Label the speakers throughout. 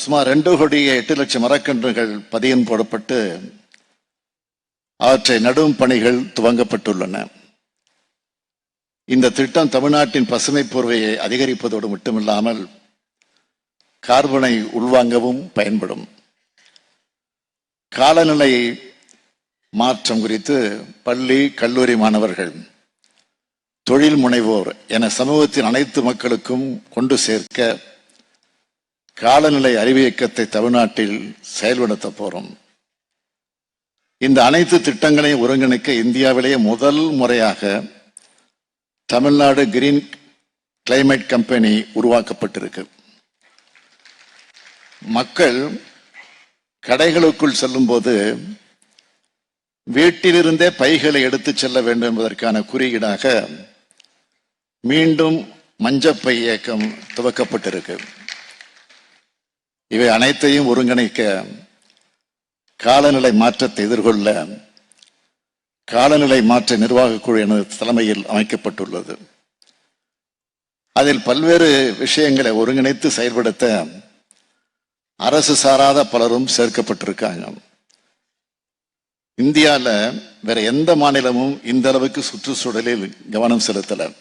Speaker 1: சுமார் 2,08,00,000 மரக்கன்றுகள் பதியம் போடப்பட்டு அவற்றை நடும் பணிகள் துவங்கப்பட்டுள்ளன. இந்த திட்டம் தமிழ்நாட்டின் பசுமை போர்வையை அதிகரிப்பதோடு மட்டுமில்லாமல் கார்பனை உள்வாங்கவும் பயன்படும். காலநிலை மாற்றம் குறித்து பள்ளி கல்லூரி மாணவர்கள், தொழில் முனைவோர் என சமூகத்தின் அனைத்து மக்களுக்கும் கொண்டு சேர்க்க காலநிலை அறிவு இயக்கத்தை தமிழ்நாட்டில் செயல்படுத்த போறோம். இந்த அனைத்து திட்டங்களையும் ஒருங்கிணைக்க இந்தியாவிலேயே முதல் முறையாக தமிழ்நாடு கிரீன் கிளைமேட் கம்பெனி உருவாக்கப்பட்டிருக்கு. மக்கள் கடைகளுக்குள் செல்லும் போது வீட்டிலிருந்தே பைகளை எடுத்து செல்ல வேண்டும் என்பதற்கான குறியீடாக மீண்டும் மஞ்சப்பை இயக்கம் துவக்கப்பட்டிருக்கு. இவை அனைத்தையும் ஒருங்கிணைக்க காலநிலை மாற்றத்தை எதிர்கொள்ள காலநிலை மாற்ற நிர்வாக குழு எனது தலைமையில் அமைக்கப்பட்டுள்ளது. அதில் பல்வேறு விஷயங்களை ஒருங்கிணைத்து செயல்படுத்த அரசு சாராத பலரும் சேர்க்கப்பட்டிருக்காங்க. இந்தியாவில் வேற எந்த மாநிலமும் இந்த அளவுக்கு சுற்றுச்சூழலில் கவனம் செலுத்தல.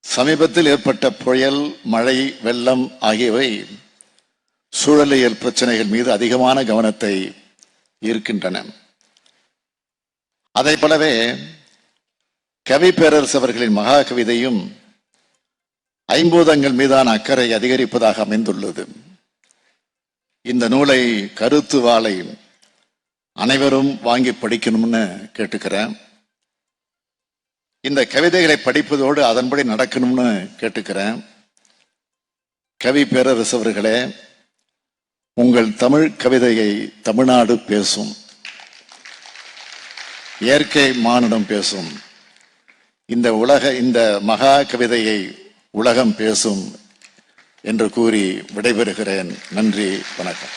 Speaker 1: சமீபத்தில் ஏற்பட்ட புயல், மழை, வெள்ளம் ஆகியவை சூழலியல் பிரச்சனைகள் மீது அதிகமான கவனத்தை ஈர்க்கின்றன. அதை போலவே கவி பேரரசு அவர்களின் மகா கவிதையும் ஐம்பூதங்கள் மீதான அக்கறை அதிகரிப்பதாக அமைந்துள்ளது. இந்த நூலை கருத்து வாளை அனைவரும் வாங்கி படிக்கணும்னு கேட்டுக்கிறேன். இந்த கவிதைகளை படிப்பதோடு அதன்படி நடக்கணும்னு கேட்டுக்கிறேன். கவி பேரரசு அவர்களே, உங்கள் தமிழ் கவிதையை தமிழ்நாடு பேசும், இயற்கை மானுடம் பேசும், இந்த மகா கவிதையை உலகம் பேசும் என்று கூறி விடைபெறுகிறேன். நன்றி, வணக்கம்.